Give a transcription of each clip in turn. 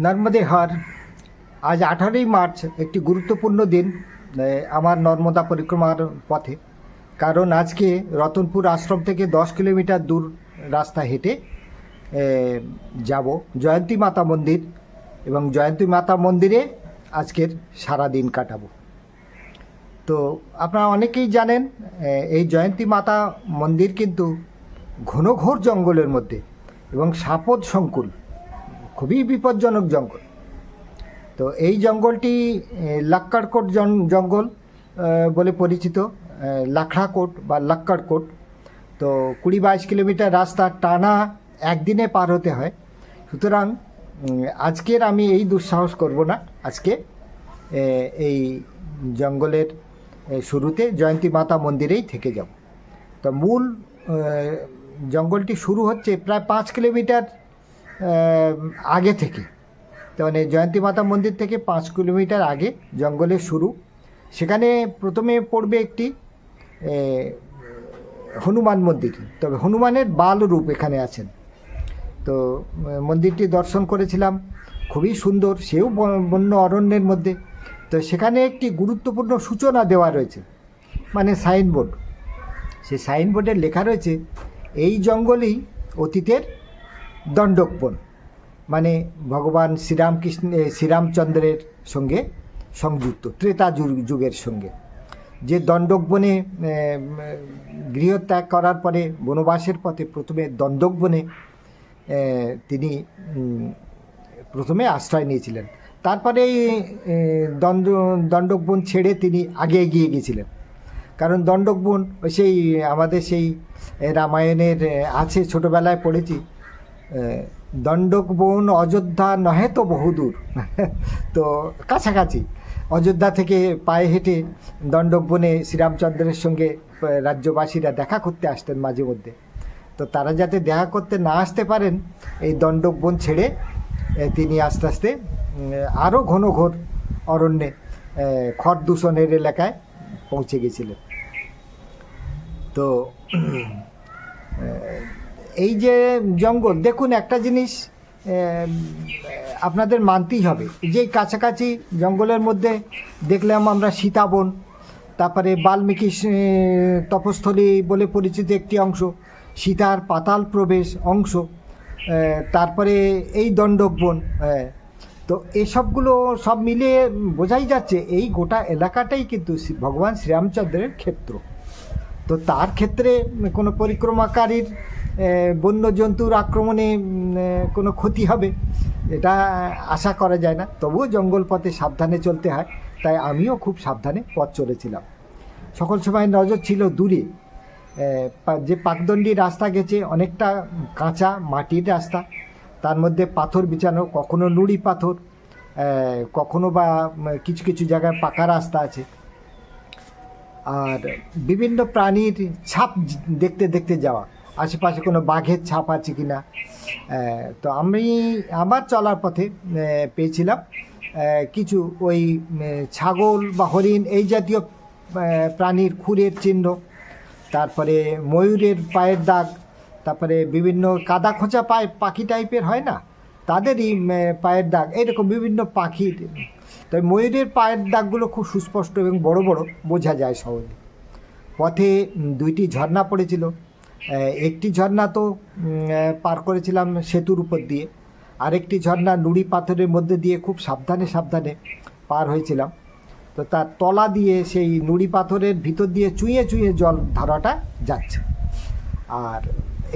নর্মদে হার আজ 18ই মার্চ একটি গুরুত্বপূর্ণ দিন আমার নর্মদা পরিক্রমার পথে। কারণ আজকে রতনপুর আশ্রম থেকে 10 কিলোমিটার দূর রাস্তা হেঁটে যাব জয়ন্তী মাতা মন্দির, এবং জয়ন্তী মাতা মন্দিরে আজকের সারা দিন কাটাবো। তো আপনারা অনেকেই জানেন এই জয়ন্তী মাতা মন্দির কিন্তু ঘনঘোর জঙ্গলের মধ্যে এবং সাপদ সংকুল, খুবই বিপজ্জনক জঙ্গল। তো এই জঙ্গলটি লাক্কাড়কোট জঙ্গল বলে পরিচিত, লাখড়াকোট বা লাক্কাড়কোট। তো 20-22 কিলোমিটার রাস্তা টানা একদিনে পার হতে হয়। সুতরাং আজকের আমি এই দুঃসাহস করব না, আজকে এই জঙ্গলের শুরুতে জয়ন্তী মাতা মন্দিরেই থেকে যাব। তো মূল জঙ্গলটি শুরু হচ্ছে প্রায় 5 কিলোমিটার আগে থেকে। তো মানে জয়ন্তী মাতা মন্দির থেকে 5 কিলোমিটার আগে জঙ্গলের শুরু। সেখানে প্রথমে পড়বে একটি হনুমান মন্দির, তবে হনুমানের বাল রূপ এখানে আছেন। তো মন্দিরটি দর্শন করেছিলাম, খুবই সুন্দর, সেও বন্য অরণ্যের মধ্যে। তো সেখানে একটি গুরুত্বপূর্ণ সূচনা দেওয়া রয়েছে, মানে সাইনবোর্ড। সেই সাইনবোর্ডে লেখা রয়েছে এই জঙ্গলই অতীতের দণ্ডকবন, মানে ভগবান শ্রীরামচন্দ্রের সঙ্গে সংযুক্ত, ত্রেতা যুগের সঙ্গে। যে দণ্ডকবনে গৃহত্যাগ করার পরে বনবাসের পথে প্রথমে দণ্ডকবনে তিনি প্রথমে আশ্রয় নিয়েছিলেন। তারপরে এই দণ্ডকবন ছেড়ে তিনি আগে এগিয়ে গিয়েছিলেন। কারণ দণ্ডকবন সেই আমাদের সেই রামায়ণের আছে, ছোটোবেলায় পড়েছি, দণ্ডকবন অযোধ্যা নহে তো বহুদূর। তো কাছাকাছি, অযোধ্যা থেকে পায়ে হেঁটে দণ্ডকবনে শ্রীরামচন্দ্রের সঙ্গে রাজ্যবাসীরা দেখা করতে আসতেন মাঝে মধ্যে। তো তারা যাতে দেখা করতে না আসতে পারেন, এই দণ্ডকবন ছেড়ে তিনি আস্তে আস্তে আরও ঘনঘোর অরণ্যে খড়দূষণের এলাকায় পৌঁছে গেছিলেন। তো এই যে জঙ্গল, দেখুন একটা জিনিস আপনাদের মানতেই হবে, যে কাছাকাছি জঙ্গলের মধ্যে দেখলাম আমরা সীতাবন, তারপরে বাল্মীকি তপস্থলী বলে পরিচিত একটি অংশ, সীতার পাতাল প্রবেশ অংশ, তারপরে এই দণ্ডকবন। তো এসবগুলো সব মিলিয়ে বোঝাই যাচ্ছে এই গোটা এলাকাটাই কিন্তু ভগবান শ্রীরামচন্দ্রের ক্ষেত্র। তো তার ক্ষেত্রে কোনো পরিক্রমাকারীর বন্যজন্তুর আক্রমণে কোনো ক্ষতি হবে এটা আশা করা যায় না। তবুও জঙ্গল পথে সাবধানে চলতে হয়, তাই আমিও খুব সাবধানে পথ চলেছিলাম। সকল সময় নজর ছিল দূরে, যে পাকদণ্ডী রাস্তা গেছে অনেকটা কাঁচা মাটির রাস্তা, তার মধ্যে পাথর বিছানো, কখনো নুড়ি পাথর, কখনো বা কিছু কিছু জায়গায় পাকা রাস্তা আছে। আর বিভিন্ন প্রাণীর ছাপ দেখতে দেখতে যাওয়া, আশেপাশে কোনো বাঘের ছাপ আছে কিনা। তো আমি আমার চলার পথে পেয়েছিলাম কিছু ওই ছাগল বা হরিণ এই জাতীয় প্রাণীর খুরের চিহ্ন, তারপরে ময়ূরের পায়ের দাগ, তারপরে বিভিন্ন কাদা খোঁচা পাখি টাইপের হয় না, তাদেরই পায়ের দাগ, এইরকম বিভিন্ন পাখির। তবে ময়ূরের পায়ের দাগগুলো খুব সুস্পষ্ট এবং বড় বড়, বোঝা যায় সহজে। পথে 2টি ঝর্ণা পড়েছিল। একটি ঝর্ণা তো পার করেছিলাম সেতুর উপর দিয়ে, আরেকটি ঝর্ণা নুড়ি পাথরের মধ্যে দিয়ে খুব সাবধানে সাবধানে পার হয়েছিলাম। তো তার তলা দিয়ে সেই নুড়ি পাথরের ভিতর দিয়ে চুঁয়ে চুঁয়ে জল ধারাটা যাচ্ছে। আর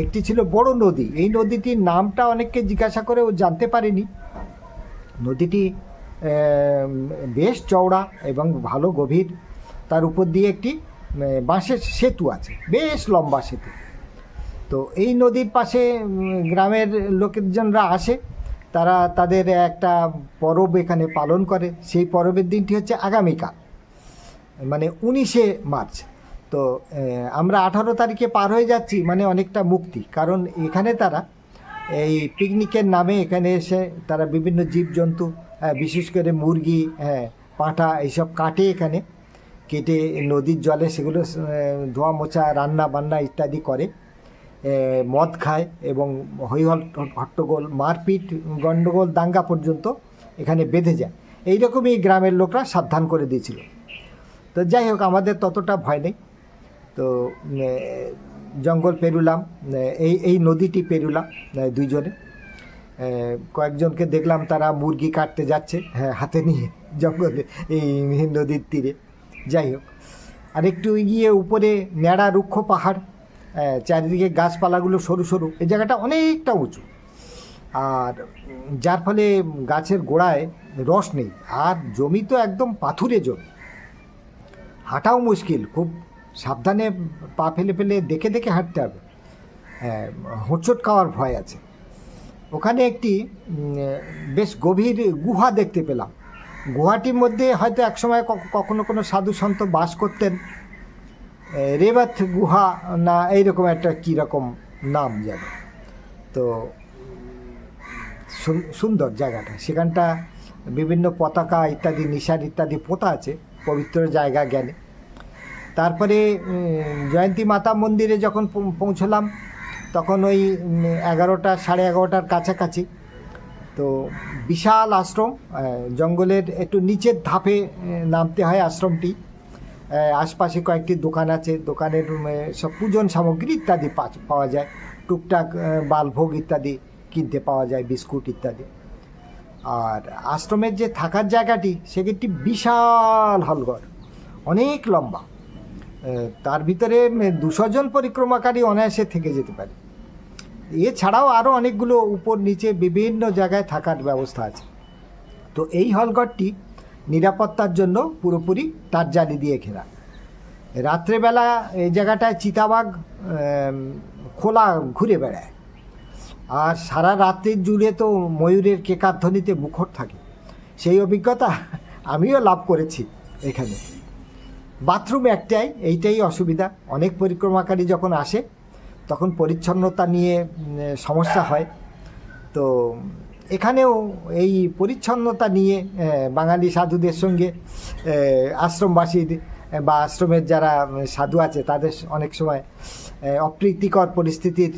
একটি ছিল বড় নদী, এই নদীটির নামটা অনেককে জিজ্ঞাসা করে ও জানতে পারেনি। নদীটি বেশ চওড়া এবং ভালো গভীর, তার উপর দিয়ে একটি বাঁশের সেতু আছে, বেশ লম্বা সেতু। তো এই নদীর পাশে গ্রামের লোকজনরা আসে, তারা তাদের একটা পরব এখানে পালন করে। সেই পরবের দিনটি হচ্ছে আগামীকাল, মানে 19শে মার্চ। তো আমরা 18 তারিখে পার হয়ে যাচ্ছি, মানে অনেকটা মুক্তি। কারণ এখানে তারা এই পিকনিকের নামে এখানে এসে তারা বিভিন্ন জীবজন্তু, বিশেষ করে মুরগি, পাঁঠা এইসব কাটে, এখানে কেটে নদীর জলে সেগুলো ধোয়া মোছা, রান্না বান্না ইত্যাদি করে। মদ খায় এবং হট্টগোল, মারপিট, গণ্ডগোল, দাঙ্গা পর্যন্ত এখানে বেঁধে যায়। এইরকমই গ্রামের লোকরা সাবধান করে দিয়েছিল। তো যাই হোক, আমাদের ততটা ভয় নেই। তো জঙ্গল পেরুলাম, এই নদীটি পেরুলাম দুইজনে। কয়েকজনকে দেখলাম তারা মুরগি কাটতে যাচ্ছে হাতে নিয়ে জঙ্গলে, এই নদীর তীরে। যাই হোক, আর একটু গিয়ে উপরে ন্যাড়া রুক্ষ পাহাড়, চারিদিকে গাছপালাগুলো সরু সরু। এই জায়গাটা অনেকটা উঁচু, আর যার ফলে গাছের গোড়ায় রস নেই, আর জমি তো একদম পাথুরে জমি, হাঁটাও মুশকিল, খুব সাবধানে পা ফেলে ফেলে দেখে দেখে হাঁটতে হবে, হোঁচট খাওয়ার ভয় আছে। ওখানে একটি বেশ গভীর গুহা দেখতে পেলাম। গুহাটির মধ্যে হয়তো একসময় কখনো কোনো সাধু সন্ত বাস করতেন, রেবাত গুহা না এইরকম একটা কীরকম নাম যেন। তো সুন্দর জায়গাটা, সেখানটা বিভিন্ন পতাকা ইত্যাদি, নিশান ইত্যাদি পোতা আছে, পবিত্র জায়গা জ্ঞানে। তারপরে জয়ন্তী মাতা মন্দিরে যখন পৌঁছলাম তখন ওই 11টা, সাড়ে 11টার কাছাকাছি। তো বিশাল আশ্রম, জঙ্গলের একটু নিচের ধাপে নামতে হয় আশ্রমটি। আশপাশে কয়েকটি দোকান আছে, দোকানের সব পূজন সামগ্রী ইত্যাদি পাওয়া যায়, টুকটাক বালভোগ ইত্যাদি কিনতে পাওয়া যায়, বিস্কুট ইত্যাদি। আর আশ্রমের যে থাকার জায়গাটি, সেটি বিশাল হলঘর, অনেক লম্বা। তার ভিতরে 200 জন পরিক্রমাকারী অনায়াসে থেকে যেতে পারে। এছাড়াও আরও অনেকগুলো উপর নিচে বিভিন্ন জায়গায় থাকার ব্যবস্থা আছে। তো এই হলঘরটি নিরাপত্তার জন্য পুরোপুরি তার জালি দিয়ে ঘেরা। রাত্রেবেলা এই জায়গাটায় চিতাবাঘ খোলা ঘুরে বেড়ায়, আর সারা রাত্রি জুড়ে তো ময়ূরের কেকার ধ্বনিতে মুখর থাকে। সেই অভিজ্ঞতা আমিও লাভ করেছি এখানে। বাথরুম একটাই, এইটাই অসুবিধা। অনেক পরিক্রমাকারী যখন আসে তখন পরিচ্ছন্নতা নিয়ে সমস্যা হয়। তো এখানেও এই পরিচ্ছন্নতা নিয়ে বাঙালি সাধুদের সঙ্গে আশ্রমবাসী বা আশ্রমের যারা সাধু আছে তাদের অনেক সময় অপ্রীতিকর পরিস্থিতির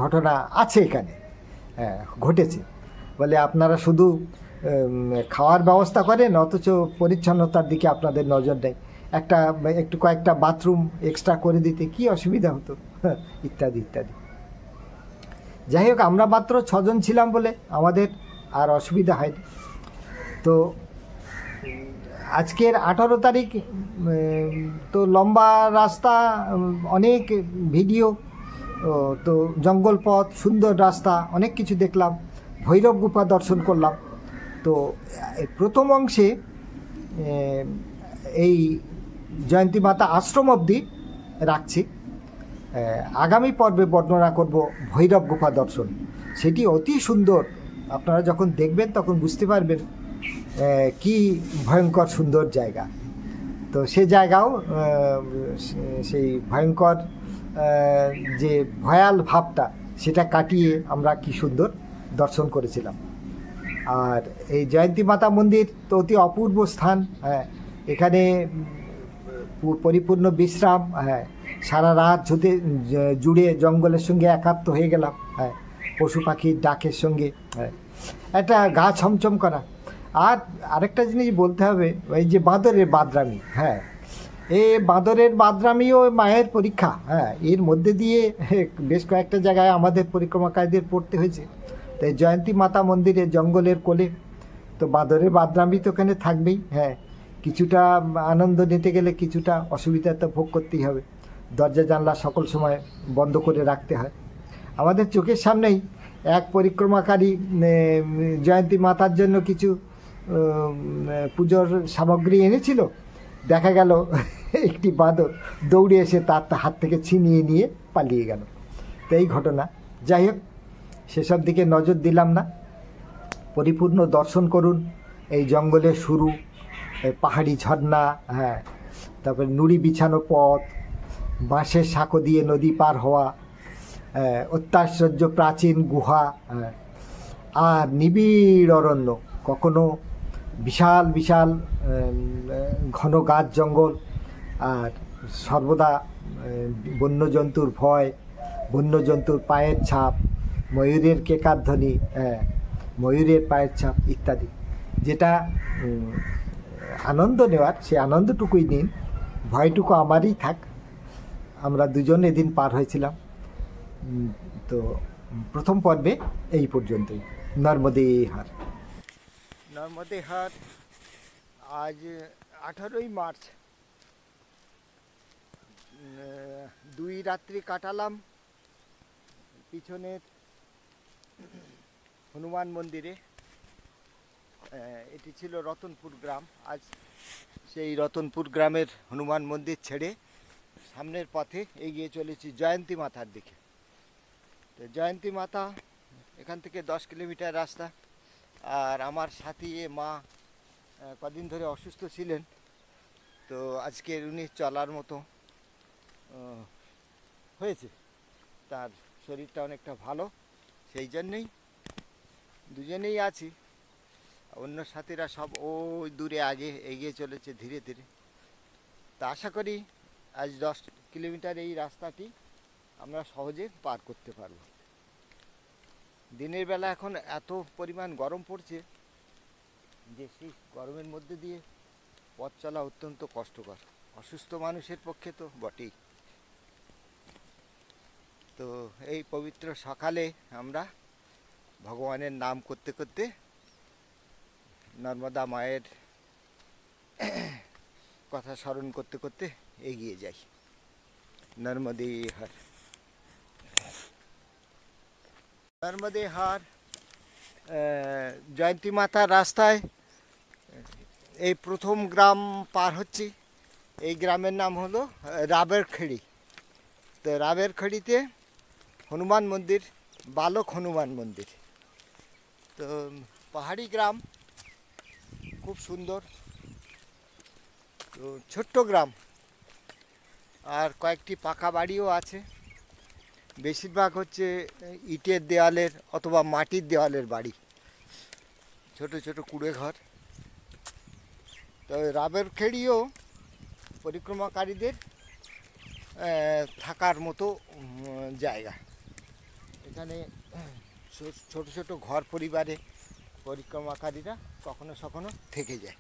ঘটনা আছে এখানে, ঘটেছে। বলে আপনারা শুধু খাওয়ার ব্যবস্থা করেন, অথচ পরিচ্ছন্নতার দিকে আপনাদের নজর নেই, একটু কয়েকটা বাথরুম এক্সট্রা করে দিতে কি অসুবিধা হতো, ইত্যাদি ইত্যাদি। যাই হোক, আমরা মাত্র 6 জন ছিলাম বলে আমাদের আর অসুবিধা হয়নি। তো আজকের 18 তারিখ, তো লম্বা রাস্তা, অনেক ভিডিও, তো জঙ্গল পথ, সুন্দর রাস্তা, অনেক কিছু দেখলাম, ভৈরব গুফা দর্শন করলাম। তো প্রথম অংশে এই জয়ন্তী মাতা আশ্রম অবধি রাখছি। আগামী পর্বে বর্ণনা করব ভৈরব গুফা দর্শন। সেটি অতি সুন্দর, আপনারা যখন দেখবেন তখন বুঝতে পারবেন কি ভয়ঙ্কর সুন্দর জায়গা। তো সে জায়গাও সেই ভয়ঙ্কর যে ভয়াল ভাবটা, সেটা কাটিয়ে আমরা কি সুন্দর দর্শন করেছিলাম। আর এই জয়ন্তী মাতা মন্দির তো অতি অপূর্ব স্থান। এখানে পরিপূর্ণ বিশ্রাম, সারা রাত জুড়ে জঙ্গলের সঙ্গে একাত্ম হয়ে গেলাম, পশু পাখির ডাকের সঙ্গে একটা গা ছমছম করা। আর আরেকটা জিনিস বলতে হবে, ওই যে বাঁদরের বাদরামি, এই বাঁদরের বাদরামিও মায়ের পরীক্ষা। এর মধ্যে দিয়ে বেশ কয়েকটা জায়গায় আমাদের পরিক্রমাকারীদের পড়তে হয়েছে। তো এই জয়ন্তী মাতা মন্দিরে জঙ্গলের কোলে, তো বাঁদরের বাদরামি তো ওখানে থাকবেই। কিছুটা আনন্দ নিতে গেলে কিছুটা অসুবিধা তো ভোগ করতেই হবে। দরজা জানলা সকল সময় বন্ধ করে রাখতে হয়। আমাদের চোখের সামনেই এক পরিক্রমাকারী জয়ন্তী মাতার জন্য কিছু পুজোর সামগ্রী এনেছিল, দেখা গেল একটি বাঁদর দৌড়ে এসে তার হাত থেকে ছিনিয়ে নিয়ে পালিয়ে গেল। তো এই ঘটনা। যাই হোক, সেসব দিকে নজর দিলাম না। পরিপূর্ণ দর্শন করুন এই জঙ্গলের শুরু, পাহাড়ি ঝর্ণা, তারপরে নুড়ি বিছানো পথ, বাঁশের সাঁকো দিয়ে নদী পার হওয়া, অত্যাশ্চর্য প্রাচীন গুহা, আর নিবিড় অরণ্য, কখনো বিশাল বিশাল ঘন গাছ জঙ্গল, আর সর্বদা বন্যজন্তুর ভয়, বন্যজন্তুর পায়ের ছাপ, ময়ূরের কেকার ধ্বনি, ময়ূরের পায়ের ছাপ ইত্যাদি। যেটা আনন্দ নেওয়ার, সে আনন্দটুকুই নিন, ভয়টুকু আমারই থাক। আমরা দুজন এদিন পার হয়েছিলাম। তো প্রথম পর্বে এই পর্যন্তই। নর্মদে হার। নর্মদে হার আজ 18ই মার্চ। 2 রাত্রি কাটালাম পিছনের হনুমান মন্দিরে। এটি ছিল রতনপুর গ্রাম। আজ সেই রতনপুর গ্রামের হনুমান মন্দির ছেড়ে সামনের পথে এগিয়ে চলেছি জয়ন্তী মাতার দিকে। তো জয়ন্তী মাতা এখান থেকে 10 কিলোমিটার রাস্তা। আর আমার সাথী মা কদিন ধরে অসুস্থ ছিলেন, তো আজকে উনি চলার মতো হয়েছে, তার শরীরটা অনেকটা ভালো, সেই জন্যেই দুজনেই আছি। অন্য সাথীরা সব ওই দূরে আগে এগিয়ে চলেছে ধীরে ধীরে। তা আশা করি আজ 10 কিলোমিটার এই রাস্তাটি আমরা সহজে পার করতে পারব। দিনের বেলা এখন এত পরিমাণ গরম পড়ছে যে সেই গরমের মধ্যে দিয়ে পথ চলা অত্যন্ত কষ্টকর, অসুস্থ মানুষের পক্ষে তো বটেই। তো এই পবিত্র সকালে আমরা ভগবানের নাম করতে করতে নর্মদা মায়ের কথা স্মরণ করতে করতে এগিয়ে যাই। নর্মদে হার। নর্মদে হার জয়ন্তী মাতার রাস্তায় এই প্রথম গ্রাম পার হচ্ছি। এই গ্রামের নাম হলো রাবেরখেড়ি। তো রাবেরখেড়িতে হনুমান মন্দির, বালক হনুমান মন্দির। তো পাহাড়ি গ্রাম, খুব সুন্দর। তো ছোট্ট গ্রাম, আর কয়েকটি পাকা বাড়িও আছে। বেশিরভাগ হচ্ছে ইটের দেওয়ালের অথবা মাটির দেওয়ালের বাড়ি, ছোট ছোট কুড়ে ঘর। তো রাবেরখেড়িও পরিক্রমাকারীদের থাকার মতো জায়গা। এখানে ছোট ছোট ঘর পরিবারে পরিক্রমাকারীরা কখনো সখনো থেকে যায়।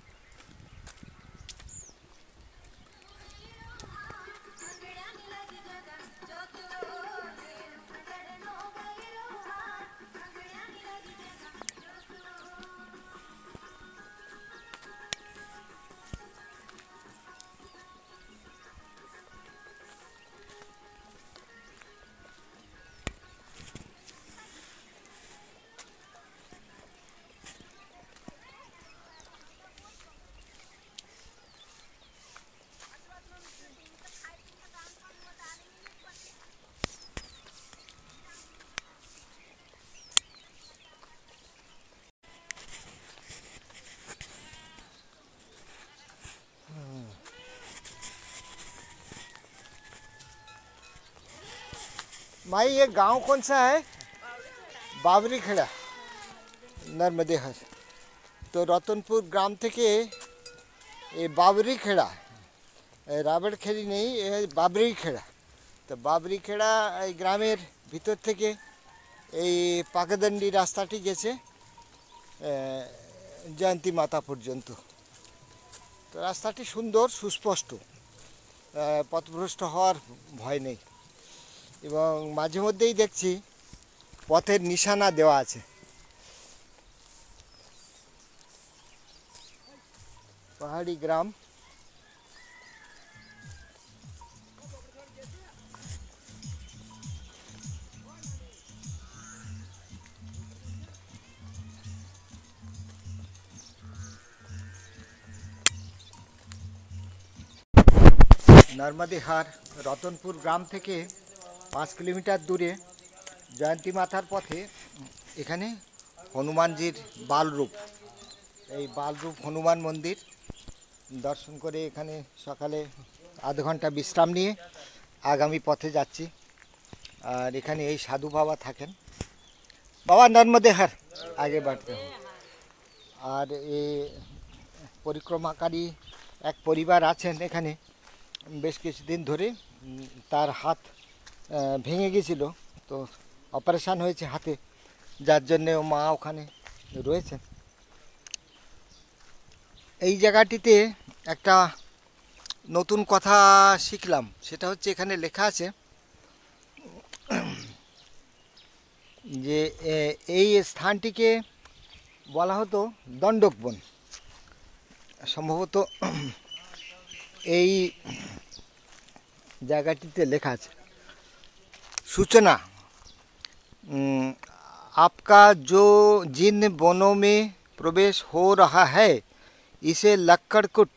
माई ये गांव कौन सा है? बाबरी खेड़ा, नर्मदे हर। तो रतनपुर ग्राम থেকে ये बाबरी खेड़ा, রাবেরখেড়ি নেই, বাবরি খেড়া। তো বাবরি খেড়া এই গ্রামের ভিতর থেকে এই পাকাদণ্ডি রাস্তাটি গেছে জয়ন্তী মাতা পর্যন্ত। তো রাস্তাটি সুন্দর, সুস্পষ্ট, পথভ্রষ্ট হওয়ার ভয় নেই। এবং মাঝে মধ্যেই দেখছি পথের নিশানা দেওয়া আছে। পাহাড়ি গ্রাম। নর্মদে হার রতনপুর গ্রাম থেকে 5 কিলোমিটার দূরে জয়ন্তী মাতার পথে এখানে হনুমানজির বালরূপ, এই বালরূপ হনুমান মন্দির দর্শন করে এখানে সকালে আধ ঘন্টা বিশ্রাম নিয়ে আগামী পথে যাচ্ছি। আর এখানে এই সাধু বাবা থাকেন। বাবা নর্মদে হার আগে বাড়তে হবে। আর এই পরিক্রমাকারী এক পরিবার আছেন এখানে বেশ কিছুদিন ধরে। তার হাত ভেঙে গেছিল, তো অপারেশন হয়েছে হাতে, যার জন্য ও মা ওখানে রয়েছেন। এই জায়গাটিতে একটা নতুন কথা শিখলাম, সেটা হচ্ছে এখানে লেখা আছে যে এই স্থানটিকে বলা হতো দণ্ডক বন। সম্ভবত এই জায়গাটিতে লেখা আছে सूचना आपका जो जिन वनों में प्रवेश हो रहा है इसे लक्कड़कुट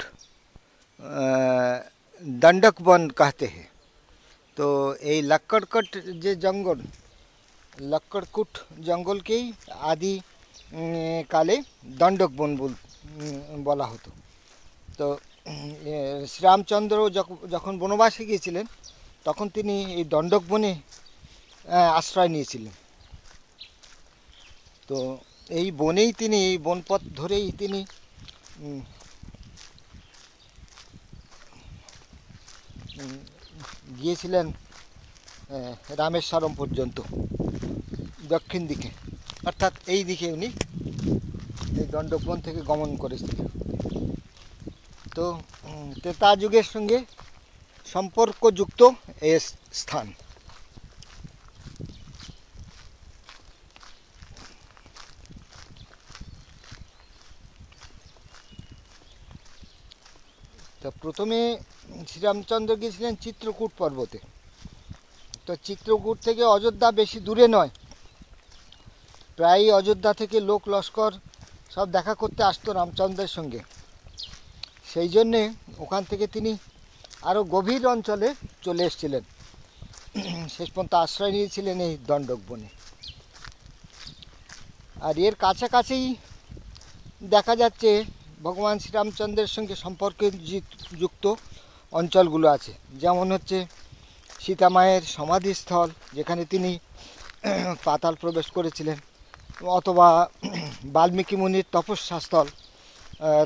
दंडक वन कहते हैं। तो ये लक्कड़कुट जे जंगल लक्कड़कुट जंगल के आदि काले दंडक वन বলা হতো। তো শ্রীরামচন্দ্র যখন বনবাসে গিয়েছিলেন তখন তিনি এই দণ্ডক বনে আশ্রয় নিয়েছিলেন। তো এই বনেই তিনি, এই বনপথ ধরেই তিনি গিয়েছিলেন রামেশ্বরম পর্যন্ত, দক্ষিণ দিকে, অর্থাৎ এই দিকে উনি এই দণ্ডক বন থেকে গমন করেছিলেন। তো ত্রেতা যুগের সঙ্গে সম্পর্কযুক্ত এই স্থান। তো প্রথমে শ্রীরামচন্দ্র গিয়েছিলেন চিত্রকূট পর্বতে। তো চিত্রকূট থেকে অযোধ্যা বেশি দূরে নয়, প্রায়ই অযোধ্যা থেকে লোক লস্কর সব দেখা করতে আসতো রামচন্দ্রের সঙ্গে। সেই জন্যে ওখান থেকে তিনি আরও গভীর অঞ্চলে চলে এসেছিলেন, শেষ পর্যন্ত আশ্রয় নিয়েছিলেন এই দণ্ডক বনে। আর এর কাছাকাছি দেখা যাচ্ছে ভগবান শ্রীরামচন্দ্রের সঙ্গে সম্পর্কে যুক্ত অঞ্চলগুলো আছে, যেমন হচ্ছে সীতামায়ের সমাধিস্থল, যেখানে তিনি পাতাল প্রবেশ করেছিলেন, অথবা বাল্মীকি মুনির তপস্যাস্থল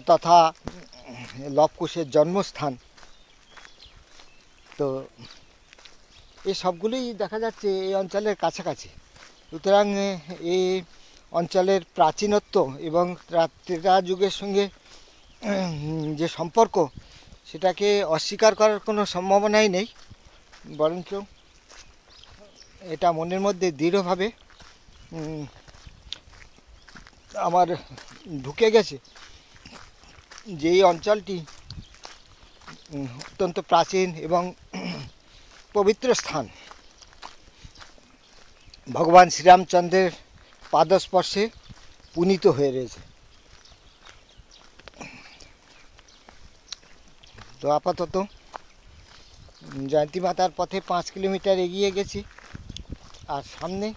তথা লবকুশের জন্মস্থান। তো এই সবগুলোই দেখা যাচ্ছে এই অঞ্চলের কাছাকাছি। সুতরাং এই অঞ্চলের প্রাচীনত্ব এবং ত্রেতা যুগের সঙ্গে যে সম্পর্ক, সেটাকে অস্বীকার করার কোনো সম্ভাবনাই নেই, বরঞ্চ এটা মনের মধ্যে দৃঢ়ভাবে আমার ঢুকে গেছে যে এই অঞ্চলটি অত্যন্ত প্রাচীন এবং পবিত্র স্থান। ভগবান শ্রীরামচন্দ্রের পাদস্পর্শে পুনীত হয়ে রয়েছে। তো আপাতত জয়ন্তী মাতার পথে 5 কিলোমিটার এগিয়ে গেছি, আর সামনে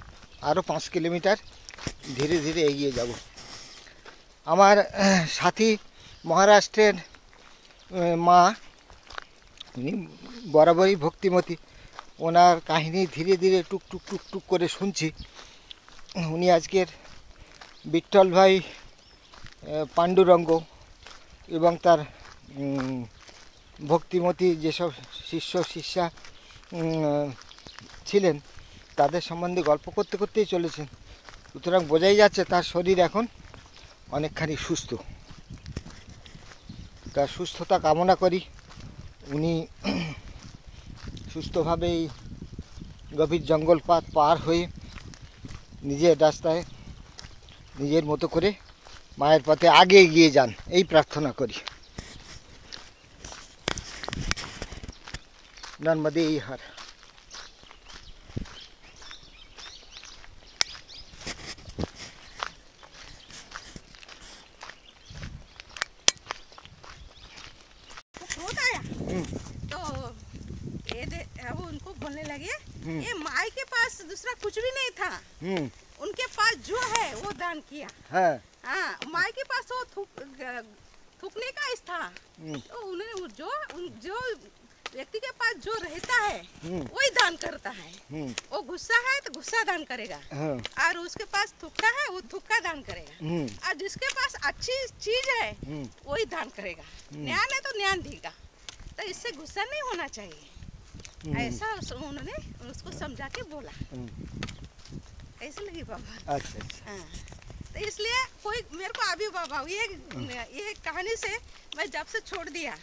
আরও 5 কিলোমিটার ধীরে ধীরে এগিয়ে যাব। আমার সাথী মহারাষ্ট্রের মা, উনি বরাবরই ভক্তিমতী, ওনার কাহিনী ধীরে ধীরে টুক টুক টুক টুক করে শুনছি। উনি আজকের বিঠ্ঠল ভাই পাণ্ডুরঙ্গ এবং তার ভক্তিমতী যেসব শিষ্য শিষ্যা ছিলেন তাদের সম্বন্ধে গল্প করতে করতেই চলেছেন। সুতরাং বোঝাই যাচ্ছে তার শরীর এখন অনেকখানি সুস্থ। তার সুস্থতা কামনা করি, উনি সুস্থভাবে এই গভীর জঙ্গলপাত পার হয়ে নিজের রাস্তায় নিজের মতো করে মায়ের পথে আগে এগিয়ে যান, এই প্রার্থনা করি। নর্মদে হর। तो अब उनको बोलने लगे ये माई के पास दूसरा कुछ भी नहीं था, उनके पास जो है वो दान किया। हाँ, माई के पास वो थूकने का था, तो उन्होंने जो व्यक्ति के पास जो रहता है वही दान करता है। वो गुस्सा है तो गुस्सा दान करेगा, और उसके पास थूका है वो थूका दान करेगा, और जिसके पास अच्छी चीज है वही दान करेगा। ज्ञान है तो ज्ञान देगा, तो इससे गुस्सा नहीं होना चाहिए। ऐसा उन्होंने उसको समझा के बोला। कैसे लगी बाबा? अच्छा अच्छा। हाँ, तो इसलिए कोई मेरे को अभी बाबा ये कहानी से मैं जब से छोड़ दिया,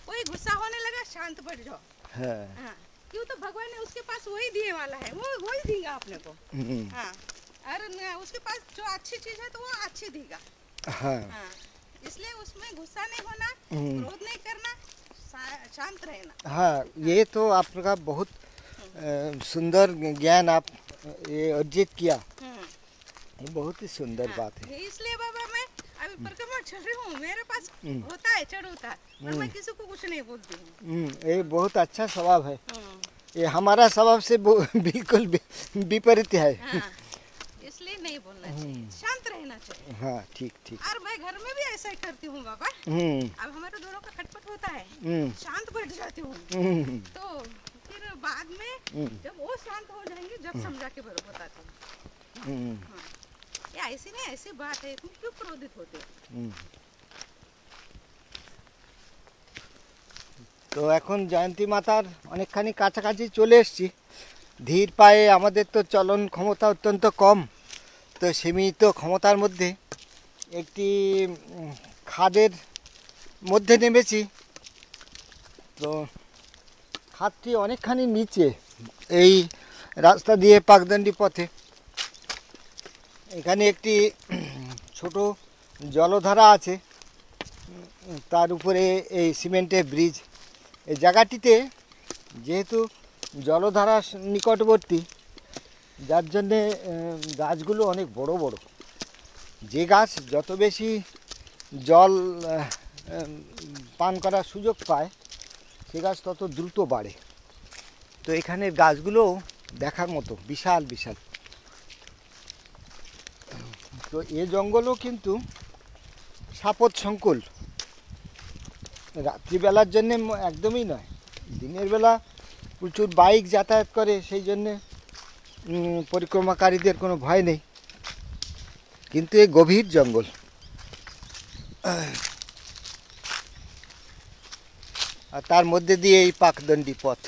कोई गुस्सा होने लगा शांत बैठ जाओ। हाँ, क्यों तो भगवान ने उसके पास वही दिए वाला है, वो वही देगा अपने को। हाँ, और उसके पास जो अच्छी चीज है तो वो अच्छी देगा। हाँ, इसलिए उसमें गुस्सा नहीं होना, क्रोध नहीं करना, शांत रहना। हाँ, ये तो आपका बहुत सुंदर ज्ञान आप ये अर्जित किया, ये बहुत ही सुंदर बात है। इसलिए बाबा मैं अभी परिक्रमा चल रही हूँ, मेरे पास होता है चढ़ उतार, पर मैं किसी को कुछ नहीं बोलती हूँ। ये बहुत अच्छा स्वभाव है, ये हमारा स्वभाव से बिल्कुल विपरीत है। इसलिए नहीं बोलना चाहिए, शांत रहना चाहिए। हाँ, ठीक ठीक। और मैं घर में भी ऐसा ही करती हूँ बाबा। अब हमारे दोनों का खटपट होता है, शांत बैठ जाती हूँ, तो फिर बाद में जब वो शांत हो जाएंगे, जब समझा के बरोबर बताती हूँ या ऐसी नहीं ऐसी बात है, तुम क्यों क्रोधित होते हो? তো এখন জয়ন্তী মাতার অনেকখানি কাছাকাছি চলে এসেছি। ধীর পায়ে, আমাদের তো চলন ক্ষমতা অত্যন্ত কম, তো সীমিত ক্ষমতার মধ্যে একটি খাদের মধ্যে নেমেছি। তো খাদটি অনেকখানি নিচে, এই রাস্তা দিয়ে পাকদণ্ডী পথে। এখানে একটি ছোট জলধারা আছে, তার উপরে এই সিমেন্টের ব্রিজ। এই জায়গাটিতে যেহেতু জলধারা নিকটবর্তী, যার জন্যে গাছগুলো অনেক বড় বড়। যে গাছ যত বেশি জল পান করার সুযোগ পায়, সে গাছ তত দ্রুত বাড়ে। তো এখানের গাছগুলো দেখার মতো বিশাল বিশাল। তো এ জঙ্গলও কিন্তু সাপদ সংকুল, রাত্রিবেলার জন্যে একদমই নয়। দিনের বেলা প্রচুর বাইক যাতায়াত করে, সেই জন্যে পরিক্রমাকারীদের কোনো ভয় নেই, কিন্তু এই গভীর জঙ্গল। আর তার মধ্যে দিয়ে এই পাকদণ্ডী পথ।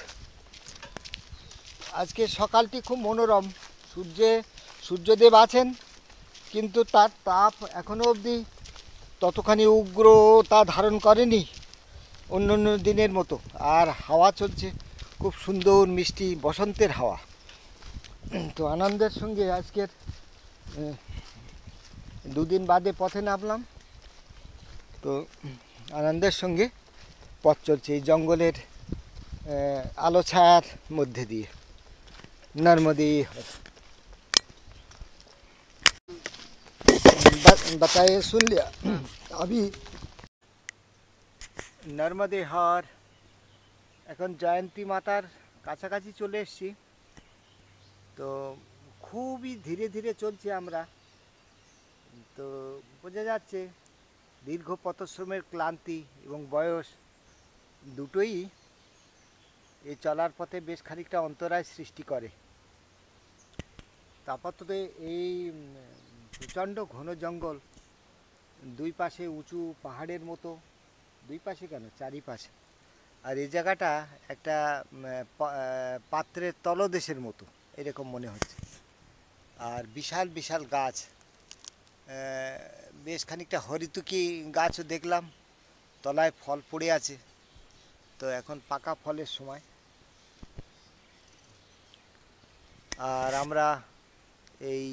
আজকে সকালটি খুব মনোরম, সূর্যদেব আছেন, কিন্তু তার তাপ এখনও অবধি ততখানি উগ্রতা ধারণ করেনি অন্য অন্য দিনের মতো। আর হাওয়া চলছে খুব সুন্দর মিষ্টি বসন্তের হাওয়া। তো আনন্দের সঙ্গে আজকের দুদিন বাদে পথে নামলাম, তো আনন্দের সঙ্গে পথ চলছে এই জঙ্গলের আলো ছায়ার মধ্যে দিয়ে। নর্মদে बताइए, सुन लिया अभी নর্মদে হর। এখন জয়ন্তী মাতার কাছাকাছি চলে এসেছি। তো খুবই ধীরে ধীরে চলছি আমরা। তো বোঝা যাচ্ছে দীর্ঘ পথশ্রমের ক্লান্তি এবং বয়স দুটোই এই চলার পথে বেশ খানিকটা অন্তরায় সৃষ্টি করে। আপাতত এই প্রচণ্ড ঘন জঙ্গল, দুই পাশে উঁচু পাহাড়ের মতো, দুই পাশে কেন চারিপাশে। আর এই জায়গাটা একটা পাত্রের তলদেশের মতো এরকম মনে হচ্ছে। আর বিশাল বিশাল গাছ, বেশ খানিকটা হরিতকি গাছও দেখলাম, তলায় ফল পড়ে আছে। তো এখন পাকা ফলের সময়। আর আমরা এই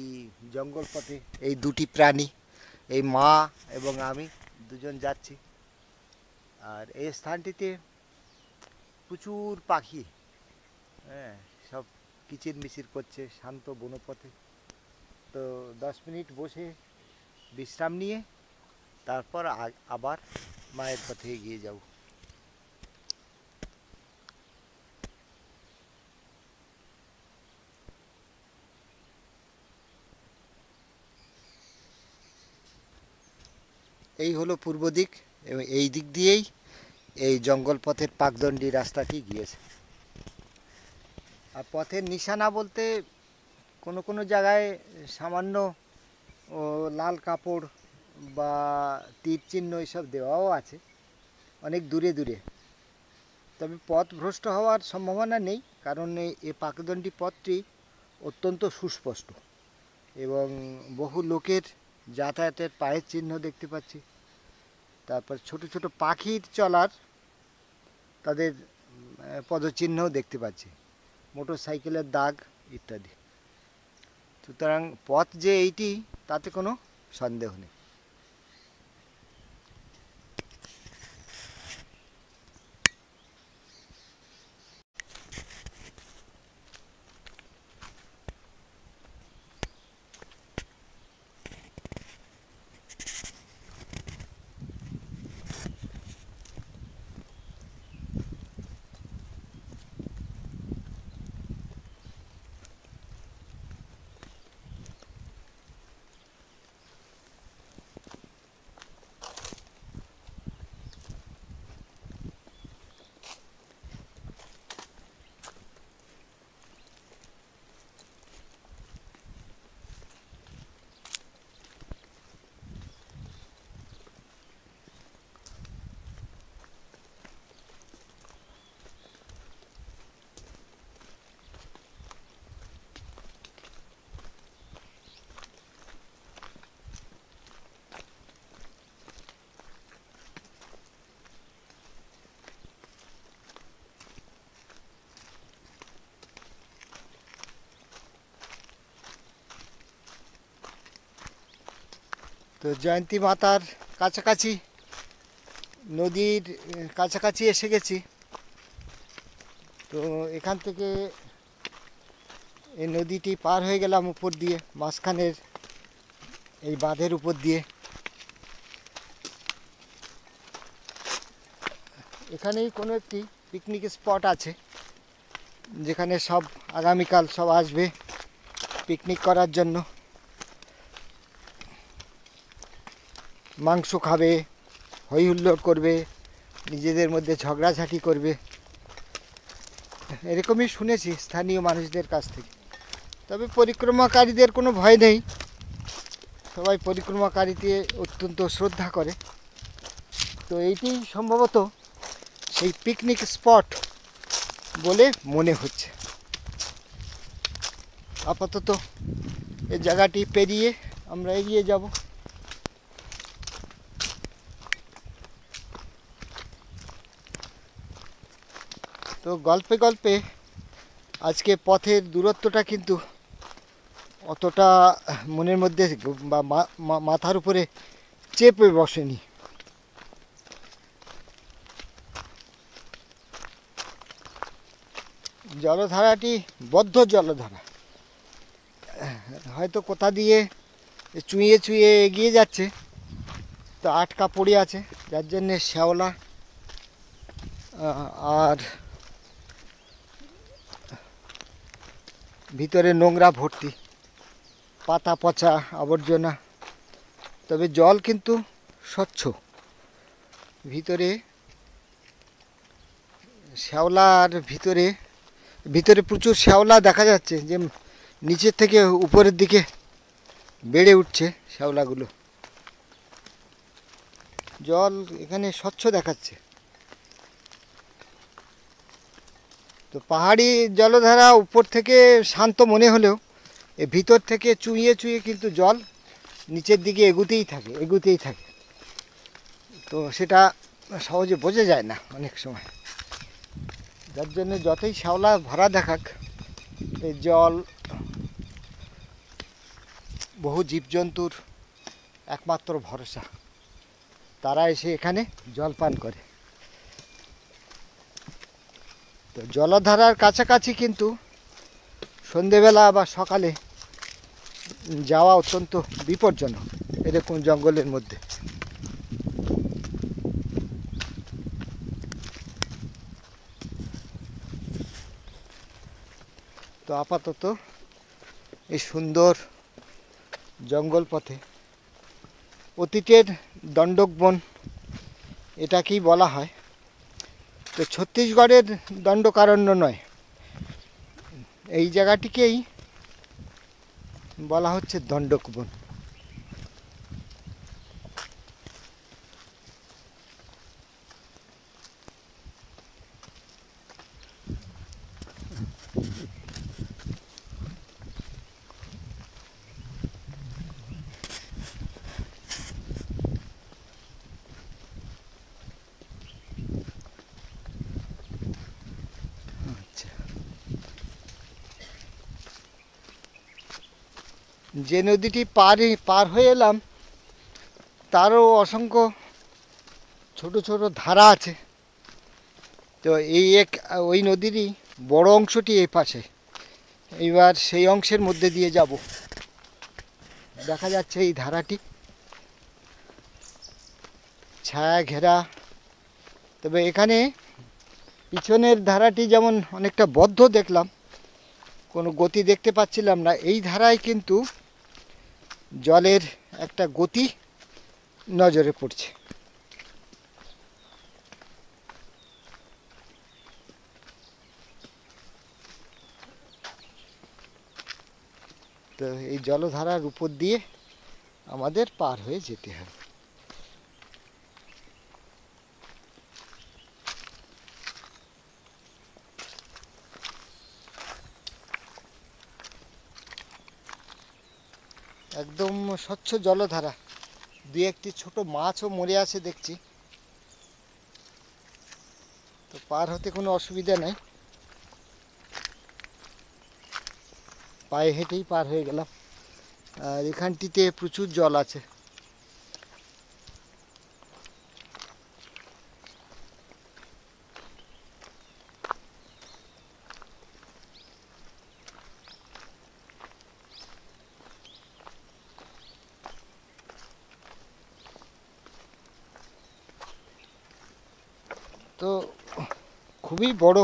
জঙ্গল পথে এই দুটি প্রাণী, এই মা এবং আমি দুজন যাচ্ছি। আর এই স্থানটিতে প্রচুর পাখি, হ্যাঁ, সব কিচিরমিচির করছে শান্ত বনপথে। তো 10 মিনিট বসে বিশ্রাম নিয়ে তারপর আবার মায়ের পথে এগিয়ে যাব। এই হলো পূর্ব দিক, এবং এই দিক দিয়েই এই জঙ্গল পথের পাকদণ্ডী রাস্তাটি গিয়েছে। আর পথের নিশানা বলতে কোনো কোনো জায়গায় সামান্য লাল কাপড় বা তীর চিহ্ন এসব দেওয়াও আছে, অনেক দূরে দূরে। তো তবে পথ ভ্রষ্ট হওয়ার সম্ভাবনা নেই, কারণ এই পাকদণ্ডী পথটি অত্যন্ত সুস্পষ্ট এবং বহু লোকের যাতায়াতের পায়ের চিহ্ন দেখতে পাচ্ছি। তারপর ছোট ছোট পাখির চলার তাদের পদচিহ্নও দেখতে পাচ্ছি, মোটর সাইকেলের দাগ ইত্যাদি। সুতরাং পথ যে এইটি তাতে কোনো সন্দেহ নেই। তো জয়ন্তী মাতার কাছাকাছি, নদীর কাছাকাছি এসে গেছি। তো এখান থেকে এই নদীটি পার হয়ে গেলাম উপর দিয়ে, মাঝখানের এই বাঁধের উপর দিয়ে। এখানেই কোনো একটি পিকনিক স্পট আছে, যেখানে সব আগামীকাল সব আসবে পিকনিক করার জন্য। মাংস খাবে, হই হুল্লোড় করবে, নিজেদের মধ্যে ঝগড়াঝাটি করবে, এরকমই শুনেছি স্থানীয় মানুষদের কাছ থেকে। তবে পরিক্রমাকারীদের কোনো ভয় নেই, সবাই পরিক্রমাকারীতে অত্যন্ত শ্রদ্ধা করে। তো এইটি সম্ভবত সেই পিকনিক স্পট বলে মনে হচ্ছে। আপাতত এই জায়গাটি পেরিয়ে আমরা এগিয়ে যাব। তো গল্পে গল্পে আজকে পথের দূরত্বটা কিন্তু অতটা মনের মধ্যে বা মাথার উপরে চেপে বসেনি। জলধারাটি বদ্ধ জলধারা, হয়তো কোথা দিয়ে চুঁয়ে চুঁয়ে এগিয়ে যাচ্ছে, তো আটকা পড়ে আছে, যার জন্যে শ্যাওলা আর ভিতরে নোংরা ভর্তি, পাতা পচা আবর্জনা। তবে জল কিন্তু স্বচ্ছ, ভিতরে শ্যাওলার ভিতরে ভিতরে প্রচুর শ্যাওলা দেখা যাচ্ছে, যে নিচের থেকে উপরের দিকে বেড়ে উঠছে শ্যাওলাগুলো। জল এখানে স্বচ্ছ দেখাচ্ছে। তো পাহাড়ি জলধারা উপর থেকে শান্ত মনে হলেও ভিতর থেকে চুঁইয়ে চুঁইয়ে কিন্তু জল নিচের দিকে এগুতেই থাকে। তো সেটা সহজে বোঝা যায় না অনেক সময়, যার জন্য যতই শ্যাওলা ভরা দেখাক, এই জল বহু জীবজন্তুর একমাত্র ভরসা, তারা এসে এখানে জল পান করে। তো জলধারার কাছাকাছি কিন্তু সন্ধেবেলা বা সকালে যাওয়া অত্যন্ত বিপজ্জনক এরকম জঙ্গলের মধ্যে। তো আপাতত এই সুন্দর জঙ্গল পথে, অতীতের দণ্ডক বন এটাকেই বলা হয়। তো ছত্তিশগড়ের দণ্ডকারণ্য নয়, এই জায়গাটিকেই বলা হচ্ছে দণ্ডক বন। যে নদীটি পার হয়ে এলাম তারও অসংখ্য ছোট ছোট ধারা আছে। তো ওই নদীরই বড় অংশটি এই পাশে। এইবার সেই অংশের মধ্যে দিয়ে যাব। দেখা যাচ্ছে এই ধারাটি ছায়া ঘেরা। তবে এখানে পিছনের ধারাটি যেমন অনেকটা বদ্ধ দেখলাম, কোনো গতি দেখতে পাচ্ছিলাম না। এই ধারায় কিন্তু জলের একটা গতি নজরে পড়ছে। তো এই জলধারার উপর দিয়ে আমাদের পার হয়ে যেতে হবে। একদম স্বচ্ছ জলধারা। দুই একটি ছোট মাছও মরে আছে দেখছি। তো পার হতে কোনো অসুবিধা নাই, পায়ে হেঁটেই পার হয়ে গেলাম। আর এখানটিতে প্রচুর জল আছে। তো খুবই বড়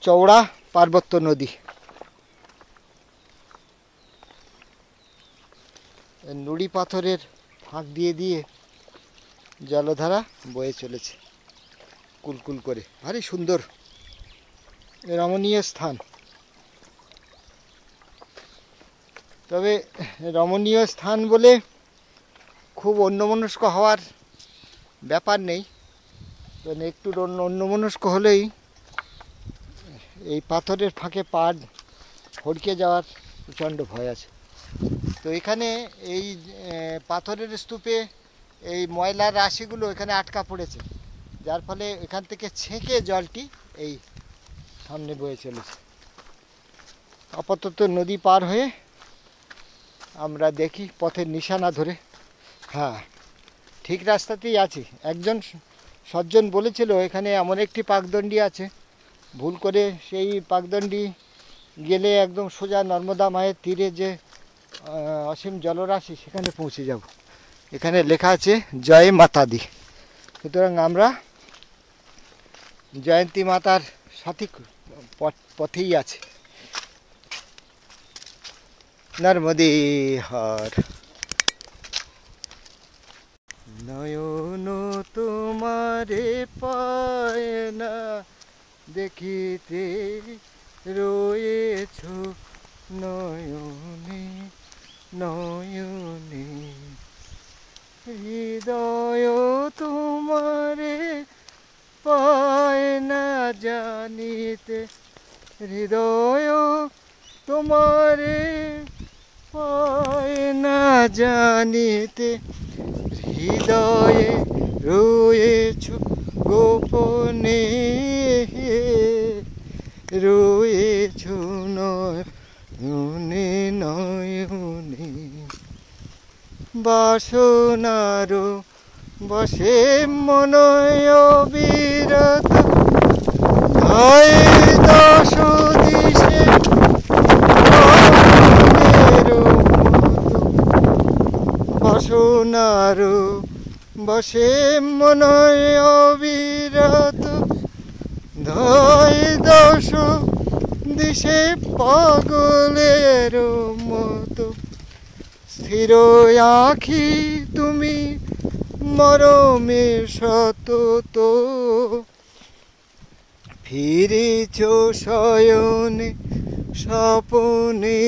চওড়া পার্বত্য নদী। নুড়ি পাথরের ফাঁক দিয়ে দিয়ে জলধারা বয়ে চলেছে কুলকুল করে। ভারী সুন্দর রমণীয় স্থান। তবে রমণীয় স্থান বলে খুব অন্যমনস্ক হওয়ার ব্যাপার নেই। একটু অন্যমনস্ক হলেই এই পাথরের ফাঁকে পা হড়কে যাওয়ার প্রচণ্ড ভয় আছে। তো এখানে এই পাথরের স্তূপে এই ময়লার রাশিগুলো এখানে আটকা পড়েছে, যার ফলে এখান থেকে ছেঁকে জলটি এই সামনে বয়ে চলেছে। আপাতত নদী পার হয়ে আমরা দেখি পথের নিশানা ধরে। হ্যাঁ, ঠিক রাস্তাতেই আছি। একজন সজ্জন বলেছিল এখানে এমন একটি পাকদণ্ডী আছে, ভুল করে সেই পাকদণ্ডী গেলে একদম সোজা নর্মদা মায়ের তীরে যে অসীম জলরাশি সেখানে পৌঁছে যাব। এখানে লেখা আছে জয় মাতা দি। সুতরাং আমরা জয়ন্তী মাতার সঠিক পথেই আছে। নর্মদে হর। নয়ন তোমারে পায় না দেখিতে রয়েছ নয়নে নয়নে, হৃদয় তোমারে পায় না জানিতে, হৃদয় তোমারে পায় না জানিতে, হৃদয়ে রয়েছ গোপনে রয়েছ নয়নে নয়নে। বাসনার বসে মনয় বিরত হয় দশ দিশে বাসনার বসে মনয় বিরত ধয় দশ দিশে পাগলের মতো। স্থির আঁখি তুমি মরমে সতত, ফিরেছ শয়নে স্বপনে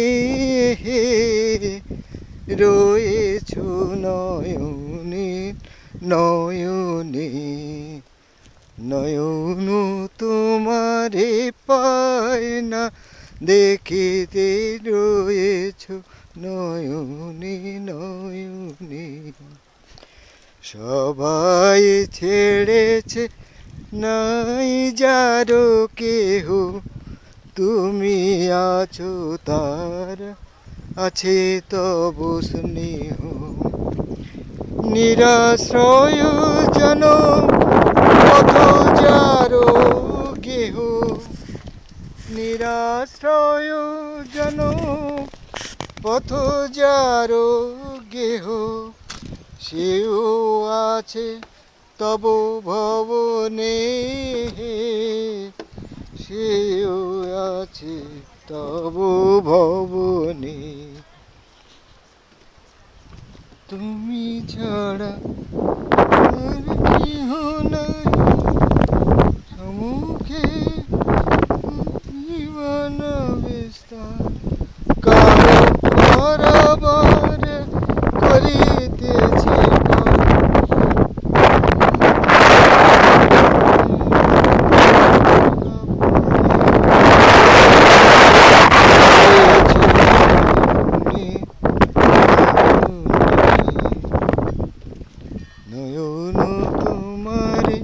রয়েছ নয়নে নয়নে। নয়ন তোমারে পায় না দেখিতে রয়েছ নয়নে নয়নে। সবাই ছেড়েছে নাই যারো কেহ, তুমি আছো তার আছে তবু স্নেহ নিরাশ্রয় জন পথযারো গেহ নিরাশ্রয় জন পথযারো গেহ সেও আছে তব ভবনে সেও আছে তব ভবনে তুমি ছাড়া আর কেহ নাই সম্মুখে জীবন বিস্তার কারো বরাবর করিতেছে নয়ন তোমারে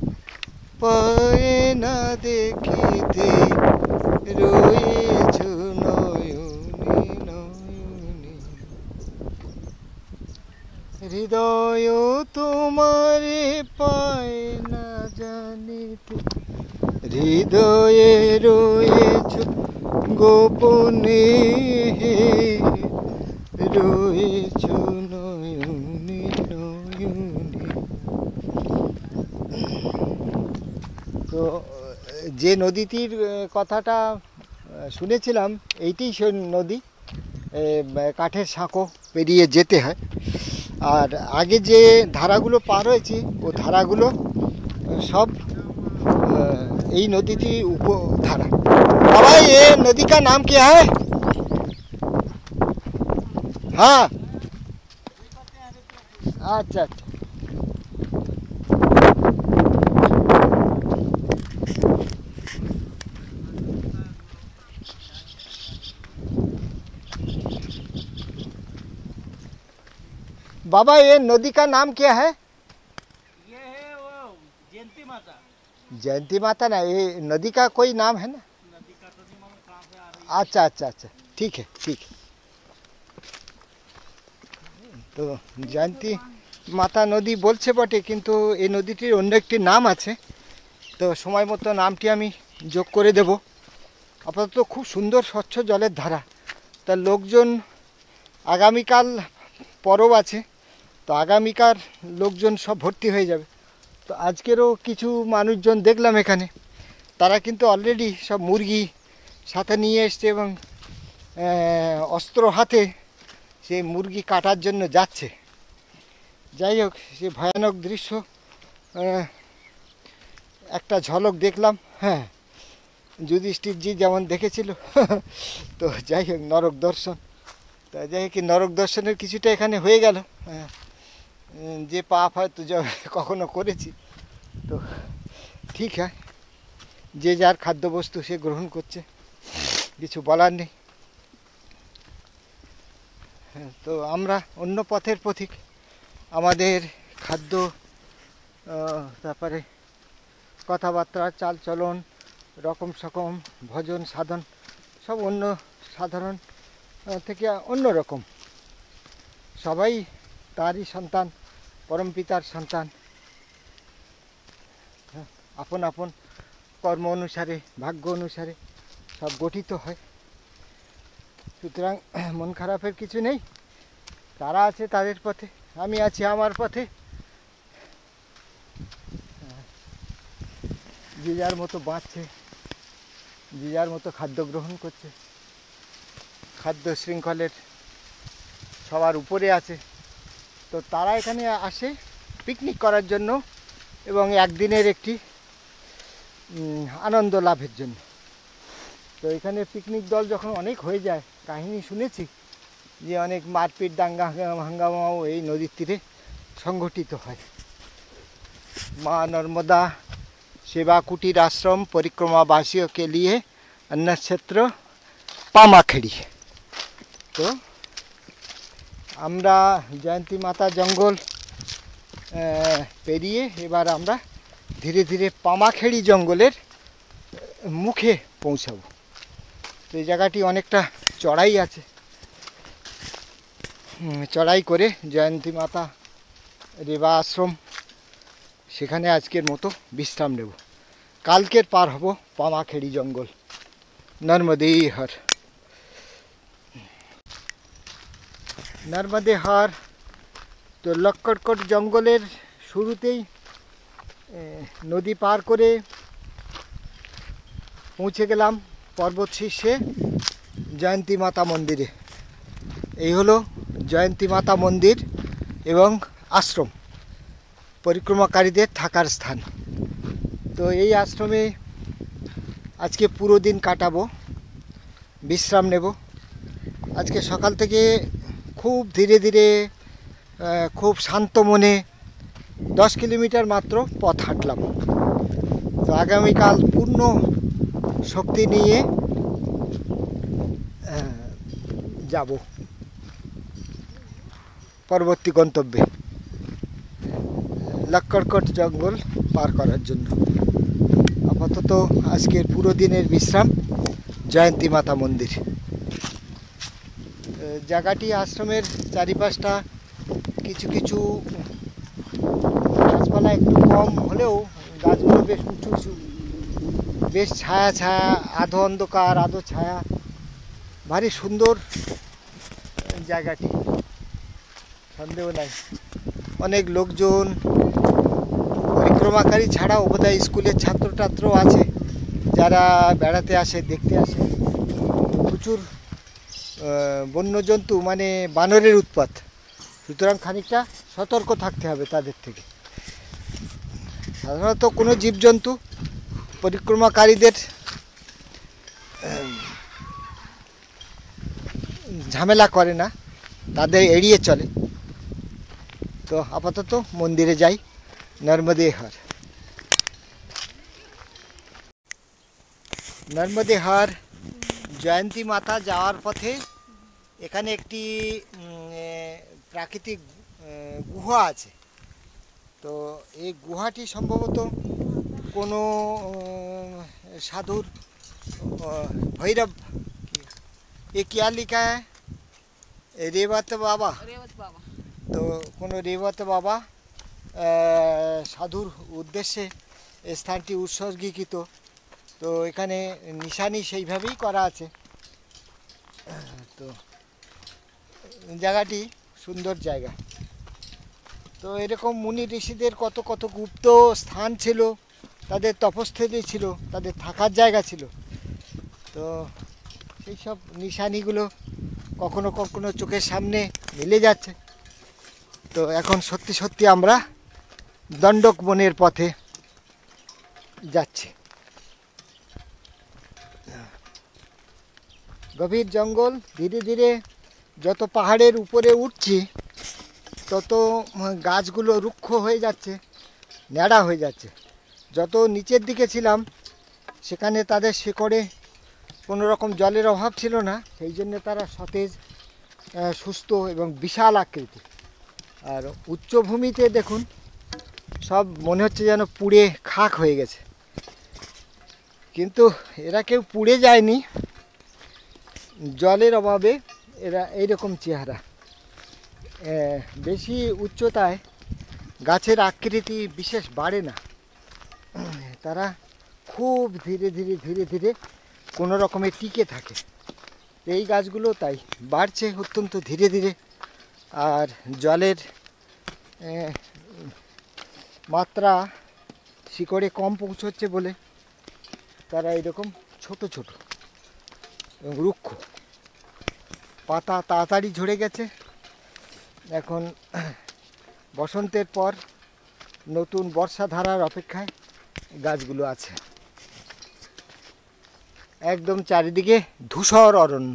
পায় না দেখিতে রয়েছ নয়নে নয়নে হৃদয় তোমারে পায় না জানিতে হৃদয়ে রয়েছ গোপনে রয়েছ নয়নে নয়নে। তো যে নদীটির কথাটা শুনেছিলাম এইটি সে নদী, কাঠের সাঁকো পেরিয়ে যেতে হয়। আর আগে যে ধারাগুলো পার হয়েছি ও ধারাগুলো সব এই নদীটি उपधारा। बाबा ये नदी का नाम क्या है? हाँ अच्छा अच्छा। बाबा ये नदी का नाम क्या है? ये है वो जयंती माता। जयंती माता ना, ये नदी का कोई नाम है ना? नदी का तो नहीं मालूम कहाँ से आ रही अच्छा अच्छा अच्छा, ठीक है ठीक है। तो जयंती माता नदी बोलছে বটে, কিন্তু এই নদীটির অন্য একটি নাম আছে। তো সময় মতো নামটি আমি যোগ করে দেব। আপাতত খুব সুন্দর স্বচ্ছ জলের ধারা। তা লোকজন আগামীকাল পরব আছে, তো আগামীকাল লোকজন সব ভর্তি হয়ে যাবে। তো আজকেরও কিছু মানুষজন দেখলাম এখানে, তারা কিন্তু অলরেডি সব মুরগি সাথে নিয়ে এসছে এবং অস্ত্র হাতে সেই মুরগি কাটার জন্য যাচ্ছে। যাই হোক, সে ভয়ানক দৃশ্য একটা ঝলক দেখলাম। হ্যাঁ, যুধিষ্ঠিরজি যেমন দেখেছিল। তো যাই হোক, নরক দর্শন। তো যাই হোক, নরক দর্শনের কিছুটা এখানে হয়ে গেল। হ্যাঁ, যে পাপ হয়তো কখনো করেছি, তো ঠিক হয়, যে যার খাদ্যবস্তু সে গ্রহণ করছে, কিছু বলার নেই। তো আমরা অন্য পথের পথিক, আমাদের খাদ্য, তারপরে কথাবার্তা, চালচলন, রকম সকম ভজন সাধন সব অন্য সাধারণ থেকে অন্য রকম। সবাই তারই সন্তান, পরমপিতার সন্তান। আপন আপন কর্ম অনুসারে, ভাগ্য অনুসারে সব গঠিত হয়। সুতরাং মন খারাপের কিছু নেই। তারা আছে তাদের পথে, আমি আছি আমার পথে। যে যার মতো বাঁচছে, যে যার মতো খাদ্য গ্রহণ করছে, খাদ্য শৃঙ্খলের সবার উপরে আছে। তো তারা এখানে আসে পিকনিক করার জন্য এবং একদিনের একটি আনন্দ লাভের জন্য। তো এখানে পিকনিক দল যখন অনেক হয়ে যায়, কাহিনী শুনেছি যে অনেক মারপিট, দাঙ্গা হাঙ্গামাও এই নদীর তীরে সংগঠিত হয়। মা नर्मदा सेवा कुटीर आश्रम परिक्रमावासियों के लिए अन्न क्षेत्र पामाखेड़ी। तो আমরা জয়ন্তী মাতা জঙ্গল পেরিয়ে এবার আমরা ধীরে ধীরে পামাখেড়ি জঙ্গলের মুখে পৌঁছাবো। তো এই জায়গাটি অনেকটা চড়াই আছে। চড়াই করে জয়ন্তী মাতা রেবা আশ্রম, সেখানে আজকের মতো বিশ্রাম নেব। কালকের পার হব পামাখেড়ি জঙ্গল, নর্মদে হর। নর্মদে হর তো লক্কড়কট জঙ্গলের শুরুতেই নদী পার করে পৌঁছে গেলাম পর্বত শীর্ষে জয়ন্তী মাতা মন্দিরে। এই হলো জয়ন্তী মাতা মন্দির এবং আশ্রম, পরিক্রমাকারীদের থাকার স্থান। তো এই আশ্রমে আজকে পুরো দিন কাটাবো, বিশ্রাম নেব। আজকে সকাল থেকে খুব ধীরে ধীরে খুব শান্ত মনে 10 কিলোমিটার মাত্র পথ হাঁটলাম। তো আগামীকাল পূর্ণ শক্তি নিয়ে যাব পরবর্তী গন্তব্যে, লক্কড়কট জঙ্গল পার করার জন্য। আপাতত আজকের পুরো দিনের বিশ্রাম জয়ন্তী মাতা মন্দির। জায়গাটি আশ্রমের চারিপাশটা কিছু কিছু গাছপালা একটু কম হলেও গাছগুলো বেশ উঁচু উঁচু, বেশ ছায়া ছায়া, আধো অন্ধকার আধো ছায়া, ভারী সুন্দর জায়গাটি, সন্দেহ নাই। অনেক লোকজন, পরিক্রমাকারী ছাড়াও বোধহয় স্কুলের ছাত্রটাত্রও আছে যারা বেড়াতে আসে, দেখতে আসে। প্রচুর বন্যজন্তু, মানে বানরের উৎপাত, সুতরাং খানিকটা সতর্ক থাকতে হবে তাদের থেকে। সাধারণত কোনো জীবজন্তু পরিক্রমাকারীদের ঝামেলা করে না, তাদের এড়িয়ে চলে। তো আপাতত মন্দিরে যাই, নর্মদে হর। নর্মদে হর জয়ন্তী মাতা যাওয়ার পথে এখানে একটি প্রাকৃতিক গুহা আছে। তো এই গুহাটি সম্ভবত কোনো সাধুর ভৈরব, এ क्या लिखा है, रेवत बाबा। তো কোনো রেবত বাবা সাধুর উদ্দেশ্যে এই স্থানটি উৎসর্গীকৃত। তো এখানে নিশানি সেইভাবেই করা আছে। তো জায়গাটি সুন্দর জায়গা। তো এরকম মুনি ঋষিদের কত কত গুপ্ত স্থান ছিল, তাদের তপস্থলী ছিল, তাদের থাকার জায়গা ছিল। তো সেই সব নিশানিগুলো কখনো কখনো চোখের সামনে মিলে যাচ্ছে। তো এখন সত্যি সত্যি আমরা দণ্ডক বনের পথে যাচ্ছি। গভীর জঙ্গল, ধীরে ধীরে যত পাহাড়ের উপরে উঠছি তত গাছগুলো রুক্ষ হয়ে যাচ্ছে, ন্যাড়া হয়ে যাচ্ছে। যত নিচের দিকে ছিলাম সেখানে তাদের শিকড়ে কোনো রকম জলের অভাব ছিল না, সেই জন্য তারা সতেজ, সুস্থ এবং বিশাল আকৃতি। আর উচ্চভূমিতে দেখুন সব মনে হচ্ছে যেন পুড়ে খাক হয়ে গেছে, কিন্তু এরা কেউ পুড়ে যায়নি, জলের অভাবে এরা এইরকম চেহারা। বেশি উচ্চতায় গাছের আকৃতি বিশেষ বাড়ে না, তারা খুব ধীরে ধীরে ধীরে ধীরে কোনো রকমে টিকে থাকে। এই গাছগুলো তাই বাড়ছে অত্যন্ত ধীরে ধীরে। আর জলের মাত্রা শিকড়ে কম পৌঁছচ্ছে বলে তারা এরকম ছোট ছোট এবং রুক্ষ। পাতা তাড়াতাড়ি ঝরে গেছে। এখন বসন্তের পর নতুন বর্ষাধারার অপেক্ষায় গাছগুলো আছে। একদম চারিদিকে ধূসর অরণ্য।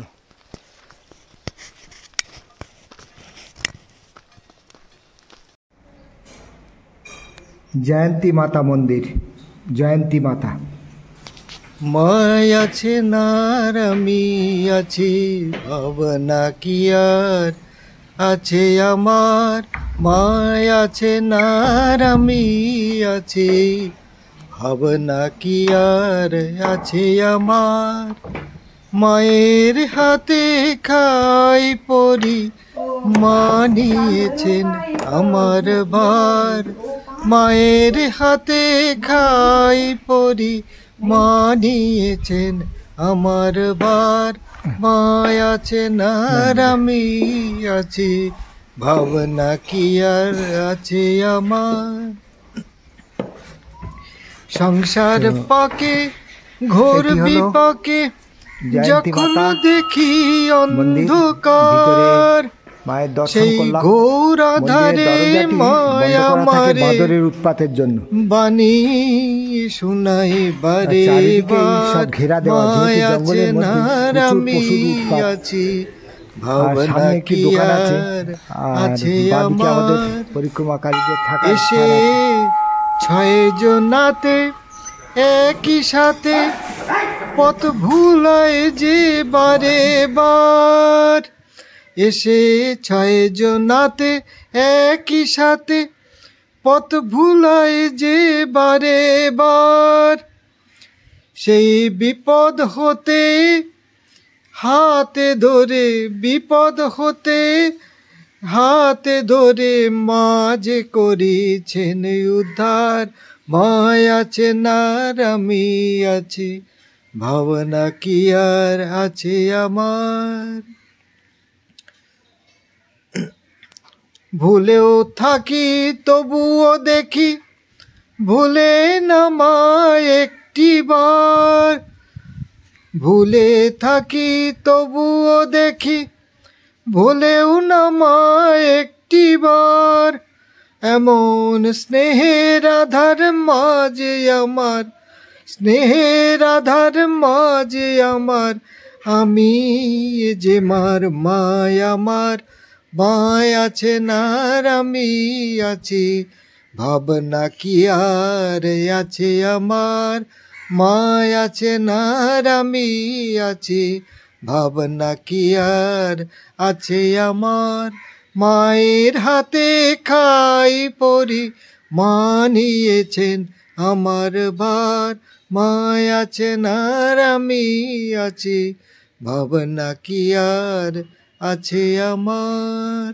জয়ন্তী মাতা মন্দির, জয়ন্তী মাতা। মায় আছে নার আমি আছি, ভাবনা কি আর আছে আমার। মায় আছে নার আমি আছি, ভাবনা কি আর আছে আমার। মায়ের হাতে খাই পরি মানিয়েছেন আমার ভার, মায়ের হাতে খাই পরি, মানিয়েছেন আমার ভার। মায় আছেন আর আমি আছি, ভাবনা কি আর আছে আমার। সংসার পাকে ঘোর বিপাকে যখন দেখি অন্ধকার, মায়ের দর্শন সেই করলাম। ঘোর আধারে মায়া মারে বাদরের উৎপাতের জন্য বাণী শুনাই বারে বার। ঘেরা দেওয়া, মায় যেহেতু আছে জঙ্গলের মধ্যে আর প্রচুর আমি পশুর উৎপাত। আছি, আর ভাবনা সামনে একটি কি দোকান আছে, আর আর আছে বাদিকে আমাদের আমার। পরিক্রমাকারীদের থাকা এসে ছয় জনাতে একই সাথে পথ ভুলায় যে বারে বার। এসে ছয় জনাতে একই সাথে পথ ভুলায় যে বারে বার। সেই বিপদ হতে হাতে ধরে, বিপদ হতে হাতে ধরে মাঝে করেছেন উদ্ধার। মায় আছেন আর আমি আছি, ভাবনা কি আর আছে আমার। ভুলেও থাকি তবুও দেখি, ভুলে না মায় একটি বার। ভুলে থাকি তবুও দেখি, ভুলেও না মায় একটি বার। এমন স্নেহের আধার মাঝে আমার, স্নেহের আধার মাঝে আমার, আমি যে মার মায় আমার। মায় আছেন আর আমি আছি, ভাবনা কি আর আছে আমার। মায় আছেন আর আমি আছি, ভাবনা কি আর আছে আমার। মায়ের হাতে খাই পরি, মানিয়েছেন আমার ভার। মায় আছেন আর আমি আছি, ভাবনা কি আর আছে আমার।